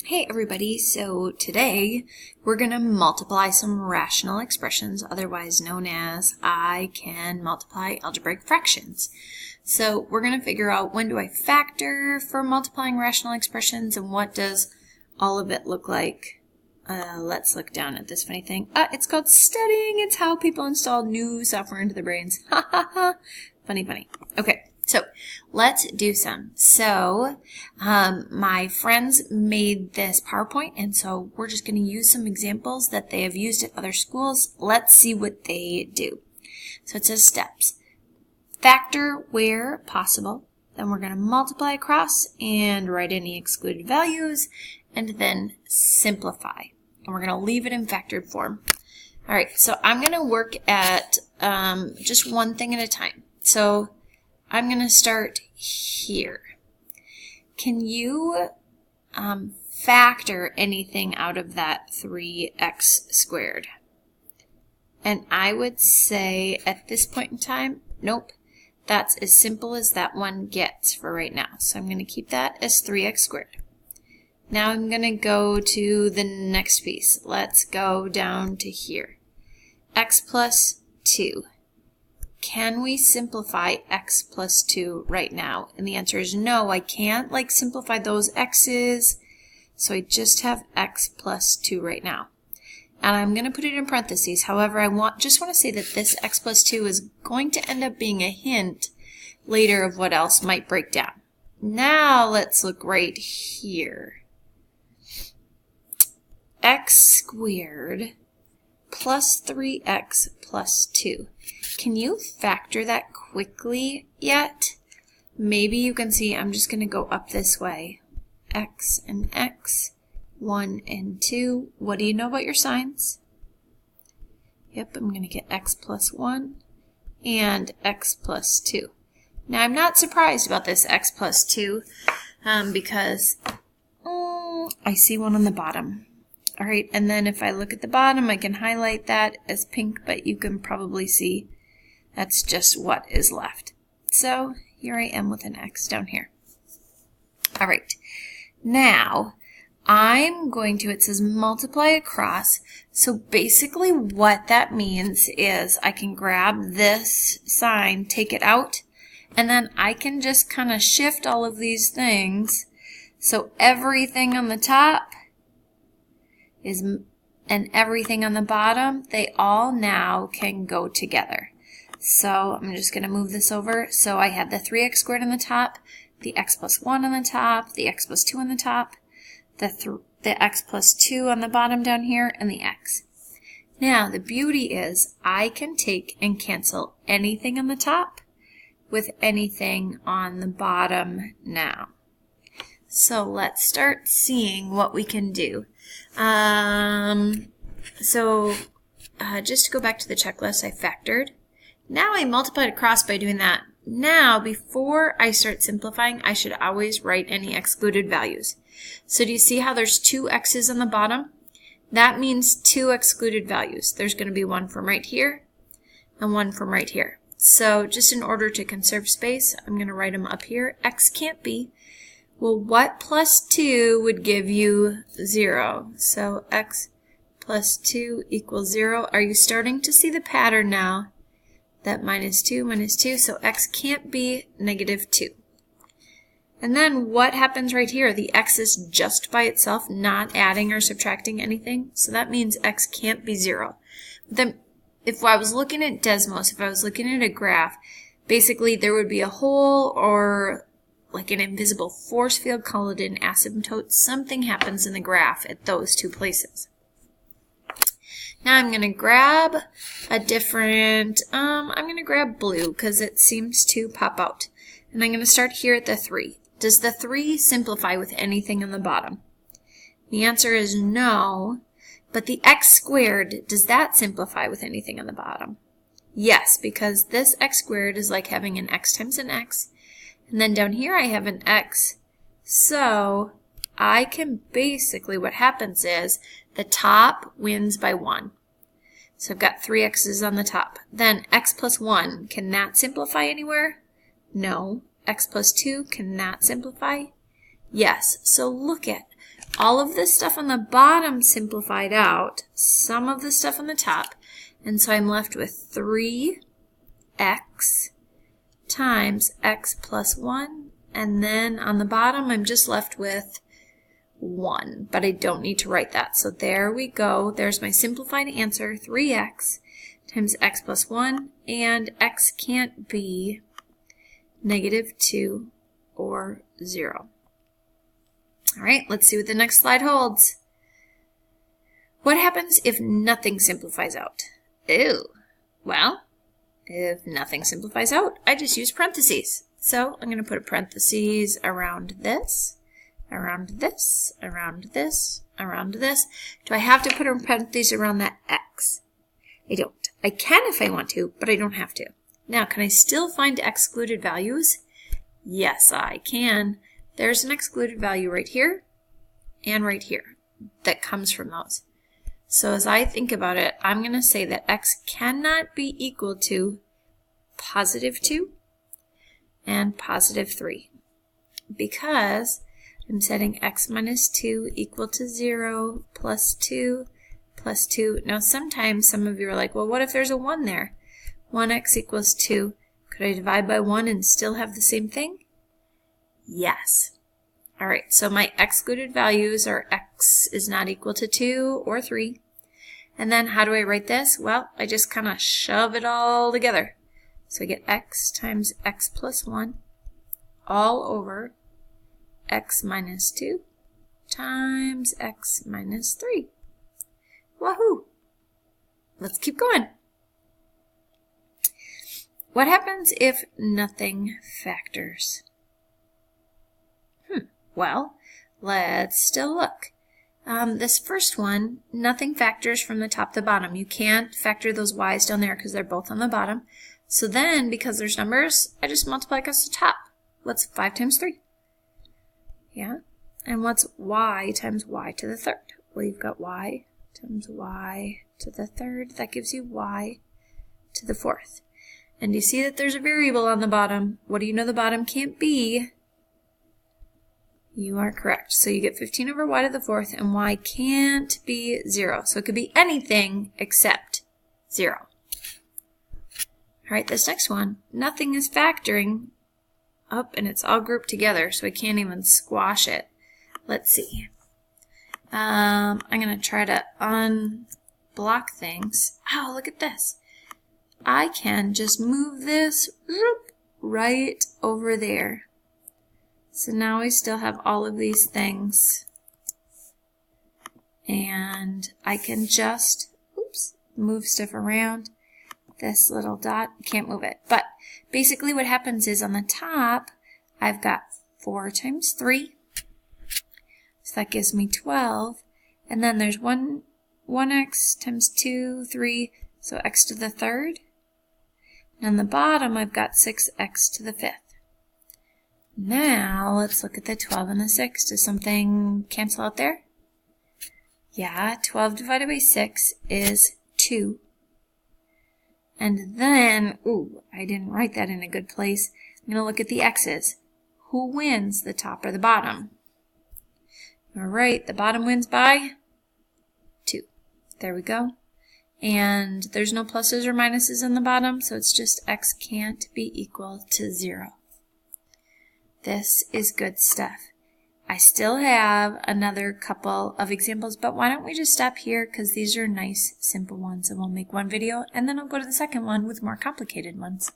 Hey everybody, so today we're going to multiply some rational expressions, otherwise known as I can multiply algebraic fractions. So we're going to figure out when do I factor for multiplying rational expressions and what does all of it look like. Let's look down at this funny thing. It's called studying. It's how people install new software into their brains. Ha ha ha. Funny. Okay. So let's do some. So my friends made this PowerPoint, and so we're just going to use some examples that they have used at other schools. Let's see what they do. So it says steps. Factor where possible. Then we're going to multiply across and write any excluded values, and then simplify. And we're going to leave it in factored form. All right, so I'm going to work at just one thing at a time. So I'm going to start here. Can you factor anything out of that 3x squared? And I would say at this point in time, nope. That's as simple as that one gets for right now. So I'm going to keep that as 3x squared. Now I'm going to go to the next piece. Let's go down to here. X plus 2. Can we simplify x plus 2 right now? And the answer is no, I can't simplify those x's, so I just have x plus 2 right now. And I'm going to put it in parentheses. However, I just want to say that this x plus 2 is going to end up being a hint later of what else might break down. Now let's look right here. X squared plus 3x plus 2. Can you factor that quickly yet? Maybe you can see I'm just going to go up this way. X and x, 1 and 2. What do you know about your signs? Yep, I'm going to get x plus 1 and x plus 2. Now I'm not surprised about this x plus 2 because I see one on the bottom. All right, and then if I look at the bottom, I can highlight that as pink, but you can probably see that's just what is left. So here I am with an x down here. All right, now I'm going to, it says multiply across. So basically what that means is I can grab this sign, take it out, and then I can just kind of shift all of these things. So everything on the top and everything on the bottom, they all now can go together. So I'm just going to move this over. So I have the 3x squared on the top, the x plus 1 on the top, the x plus 2 on the top, the x plus 2 on the bottom down here, and the x. Now the beauty is I can take and cancel anything on the top with anything on the bottom now. So let's start seeing what we can do. Just to go back to the checklist, I factored. Now I multiplied across by doing that. Now, before I start simplifying, I should always write any excluded values. So do you see how there's 2 x's on the bottom? That means 2 excluded values. There's going to be one from right here and one from right here. So just in order to conserve space, I'm going to write them up here. X can't be. Well, what plus 2 would give you 0? So x plus 2 equals 0. Are you starting to see the pattern now? That minus 2, so x can't be negative 2. And then what happens right here? The x is just by itself, not adding or subtracting anything. So that means x can't be 0. Then if I was looking at Desmos, if I was looking at a graph, basically there would be a hole or like an invisible force field, call it an asymptote. Something happens in the graph at those two places. Now I'm going to grab a different, I'm going to grab blue because it seems to pop out. And I'm going to start here at the 3. Does the 3 simplify with anything on the bottom? The answer is no, but the x squared, does that simplify with anything on the bottom? Yes, because this x squared is like having an x times an x. And then down here I have an x. So I can basically, what happens is the top wins by 1. So I've got 3 x's on the top. Then x plus 1, can that simplify anywhere? No. X plus 2, can that simplify? Yes. So look at, all of this stuff on the bottom simplified out, some of the stuff on the top, and so I'm left with 3x times x plus 1, and then on the bottom I'm just left with 1, but I don't need to write that. So there we go. There's my simplified answer, 3x times x plus 1, and x can't be -2 or 0. All right, let's see what the next slide holds. What happens if nothing simplifies out? Ew. Well, if nothing simplifies out, I just use parentheses. So I'm going to put a parentheses around this, around this, around this, around this. Do I have to put a parentheses around that x? I don't. I can if I want to, but I don't have to. Now, can I still find excluded values? Yes, I can. There's an excluded value right here and right here that comes from those. So as I think about it, I'm going to say that x cannot be equal to +2 and +3 because I'm setting x minus 2 equal to 0 plus 2 plus 2. Now sometimes some of you are like, well, what if there's a 1 there? 1x equals 2. Could I divide by 1 and still have the same thing? Yes. All right, so my excluded values are x is not equal to 2 or 3. And then how do I write this? Well, I just kind of shove it all together. So I get x times x plus 1 all over x minus 2 times x minus 3. Wahoo! Let's keep going. What happens if nothing factors? Well, let's still look. This first one, nothing factors from the top to the bottom. You can't factor those y's down there because they're both on the bottom. So then, because there's numbers, I just multiply across the top. What's 5 times 3? Yeah. And what's y times y to the third? Well, you've got y times y to the third. That gives you y to the fourth. And you see that there's a variable on the bottom. What do you know the bottom can't be? You are correct. So you get 15 over y to the fourth, and y can't be 0. So it could be anything except 0. All right, this next one, nothing is factoring up, and it's all grouped together, so I can't even squash it. Let's see. I'm going to try to unblock things. Oh, look at this. I can just move this right over there. So now we still have all of these things. And I can just, move stuff around. This little dot, can't move it. But basically what happens is on the top, I've got 4 times 3. So that gives me 12. And then there's 1x times 2, 3, so x to the third. And on the bottom, I've got 6x to the fifth. Now, let's look at the 12 and the 6. Does something cancel out there? Yeah, 12 divided by 6 is 2. And then, I didn't write that in a good place. I'm going to look at the x's. Who wins, the top or the bottom? All right, the bottom wins by 2. There we go. And there's no pluses or minuses in the bottom, so it's just x can't be equal to 0. This is good stuff. I still have another couple of examples, but why don't we just stop here because these are nice, simple ones, and we'll make one video, and then I'll go to the second one with more complicated ones.